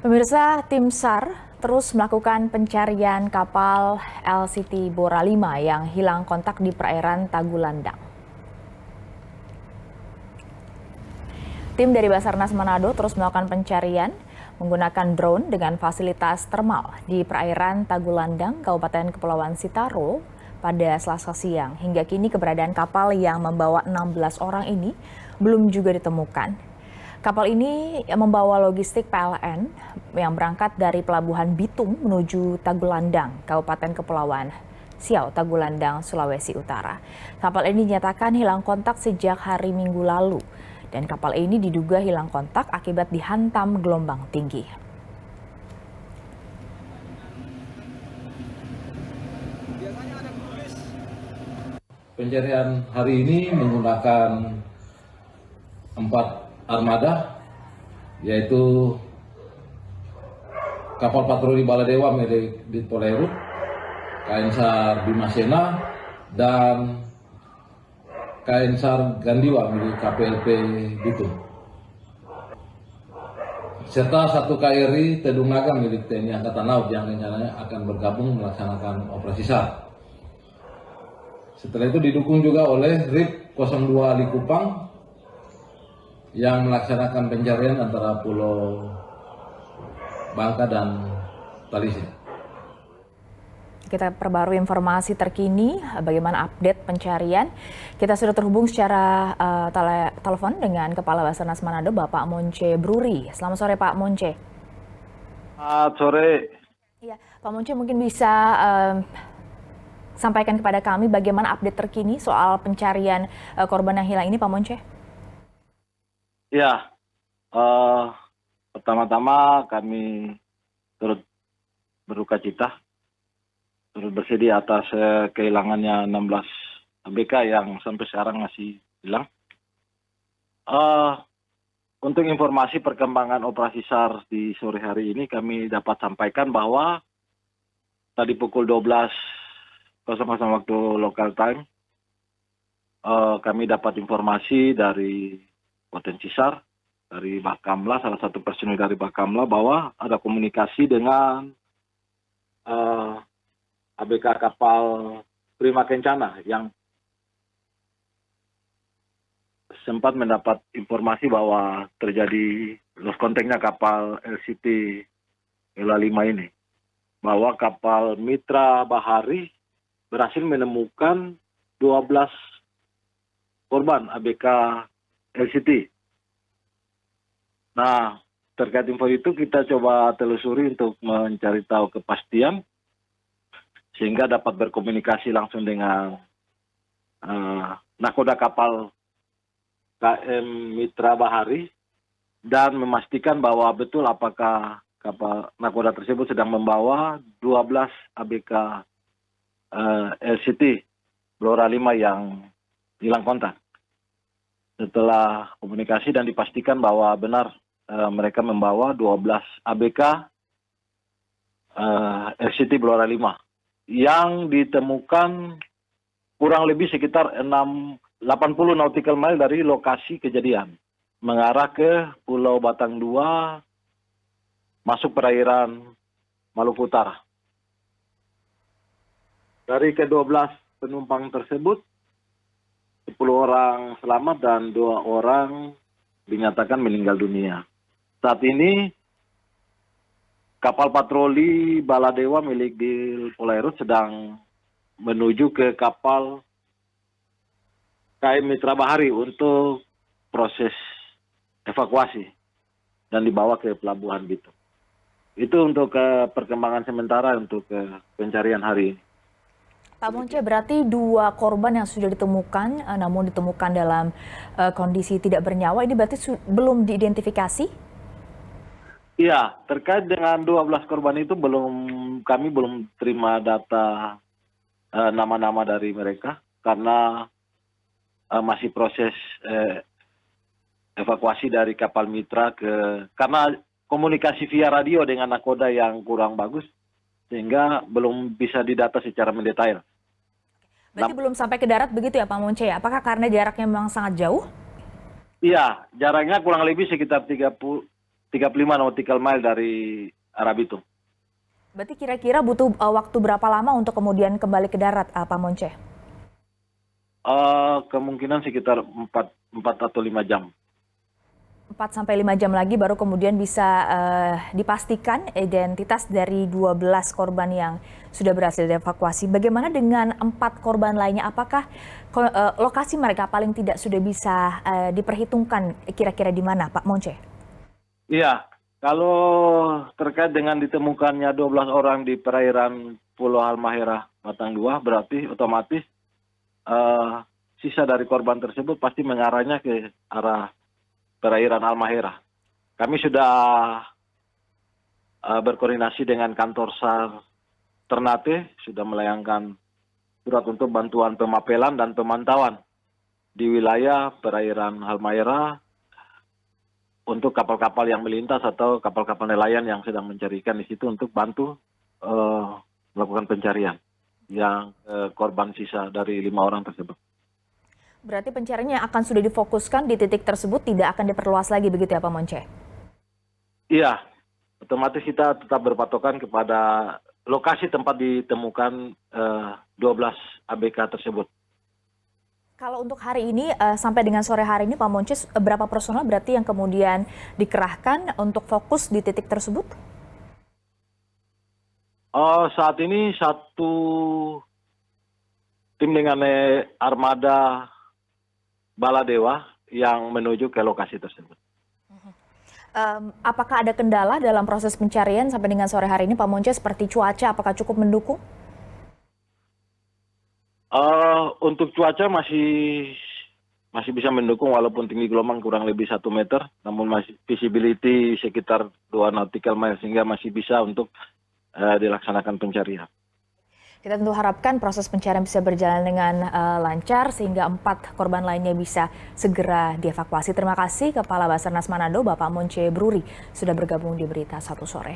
Pemirsa, tim SAR terus melakukan pencarian kapal LCT Bora 5 yang hilang kontak di perairan Tagulandang. Tim dari Basarnas Manado terus melakukan pencarian menggunakan drone dengan fasilitas termal di perairan Tagulandang, Kabupaten Kepulauan Sitaro pada Selasa siang. Hingga kini keberadaan kapal yang membawa 16 orang ini belum juga ditemukan. Kapal ini membawa logistik PLN yang berangkat dari Pelabuhan Bitung menuju Tagulandang, Kabupaten Kepulauan Siau, Tagulandang, Sulawesi Utara. Kapal ini dinyatakan hilang kontak sejak hari Minggu lalu. Dan kapal ini diduga hilang kontak akibat dihantam gelombang tinggi. Pencarian hari ini menggunakan 4 armada, yaitu kapal patroli Baladewa milik Dit Polairut, KN SAR Bimasena, dan KN SAR Gandiwa milik KPLP Bitung, serta 1 KRI Tedung Naga milik TNI Angkatan Laut yang rencananya akan bergabung melaksanakan operasi SAR. Setelah itu didukung juga oleh RIP 02 Likupang yang melaksanakan pencarian antara Pulau Bangka dan Talise. Kita perbarui informasi terkini bagaimana update pencarian. Kita sudah terhubung secara telepon dengan Kepala Basarnas Manado, Bapak Monce Bruri. Selamat sore, Pak Monce. Selamat sore. Ya, Pak Monce mungkin bisa sampaikan kepada kami bagaimana update terkini soal pencarian korban yang hilang ini, Pak Monce. Ya, pertama-tama kami turut berduka cita, turut bersedih atas kehilangannya 16 ABK yang sampai sekarang masih hilang. Untuk informasi perkembangan operasi SAR di sore hari ini kami dapat sampaikan bahwa tadi pukul 12.00 waktu local time kami dapat informasi dari potensi SAR, dari Bakamla, salah satu personil dari Bakamla, bahwa ada komunikasi dengan ABK kapal Prima Kencana yang sempat mendapat informasi bahwa terjadi lost contact-nya kapal LCT Bora 5 ini. Bahwa kapal Mitra Bahari berhasil menemukan 12 korban ABK LCT. Nah, terkait info itu kita coba telusuri untuk mencari tahu kepastian sehingga dapat berkomunikasi langsung dengan nakoda kapal KM Mitra Bahari dan memastikan bahwa betul apakah kapal nakoda tersebut sedang membawa 12 ABK LCT Bora 5 yang hilang kontak. Setelah komunikasi dan dipastikan bahwa benar mereka membawa 12 ABK LCT Bora 5 yang ditemukan kurang lebih sekitar 80 nautical mile dari lokasi kejadian, mengarah ke Pulau Batang 2, masuk perairan Maluku Utara. Dari ke-12 penumpang tersebut, 10 orang selamat dan 2 orang dinyatakan meninggal dunia. Saat ini kapal patroli Baladewa milik Dit Polairut sedang menuju ke kapal KM Mitra Bahari untuk proses evakuasi dan dibawa ke Pelabuhan Bitung. Itu untuk perkembangan sementara untuk pencarian hari ini. Pak Monce, berarti 2 korban yang sudah ditemukan, namun ditemukan dalam kondisi tidak bernyawa, ini berarti belum diidentifikasi? Iya, terkait dengan 12 korban itu kami belum terima data nama-nama dari mereka karena masih proses evakuasi dari kapal mitra karena komunikasi via radio dengan nakoda yang kurang bagus sehingga belum bisa didata secara mendetail. Berarti belum sampai ke darat begitu ya Pak Monce? Apakah karena jaraknya memang sangat jauh? Iya, jaraknya kurang lebih sekitar 30 35 nautical mile dari arah Bitung. Berarti kira-kira butuh waktu berapa lama untuk kemudian kembali ke darat, Pak Monce? Kemungkinan sekitar 4 atau 5 jam. 4 sampai 5 jam lagi baru kemudian bisa dipastikan identitas dari 12 korban yang sudah berhasil dievakuasi. Bagaimana dengan 4 korban lainnya? Apakah lokasi mereka paling tidak sudah bisa diperhitungkan kira-kira di mana, Pak Monce? Iya, kalau terkait dengan ditemukannya 12 orang di perairan Pulau Halmahera Batang 2, berarti otomatis sisa dari korban tersebut pasti mengarahnya ke arah perairan Halmahera. Kami sudah berkoordinasi dengan kantor SAR Ternate, sudah melayangkan surat untuk bantuan pemapelan dan pemantauan di wilayah perairan Halmahera untuk kapal-kapal yang melintas atau kapal-kapal nelayan yang sedang mencari ikan di situ untuk bantu melakukan pencarian yang korban sisa dari 5 orang tersebut. Berarti pencariannya akan sudah difokuskan di titik tersebut, tidak akan diperluas lagi begitu ya Pak Monce? Iya, otomatis kita tetap berpatokan kepada lokasi tempat ditemukan 12 ABK tersebut. Kalau untuk hari ini, sampai dengan sore hari ini Pak Monce, berapa personel berarti yang kemudian dikerahkan untuk fokus di titik tersebut? Saat ini satu tim dengan armada Baladewa yang menuju ke lokasi tersebut. Apakah ada kendala dalam proses pencarian sampai dengan sore hari ini Pak Monce, seperti cuaca, apakah cukup mendukung? Untuk cuaca masih bisa mendukung walaupun tinggi gelombang kurang lebih 1 meter, namun masih visibility sekitar 2 nautical mile sehingga masih bisa untuk dilaksanakan pencarian. Kita tentu harapkan proses pencarian bisa berjalan dengan lancar sehingga 4 korban lainnya bisa segera dievakuasi. Terima kasih Kepala Basarnas Manado Bapak Monce Bruri sudah bergabung di Berita Satu Sore.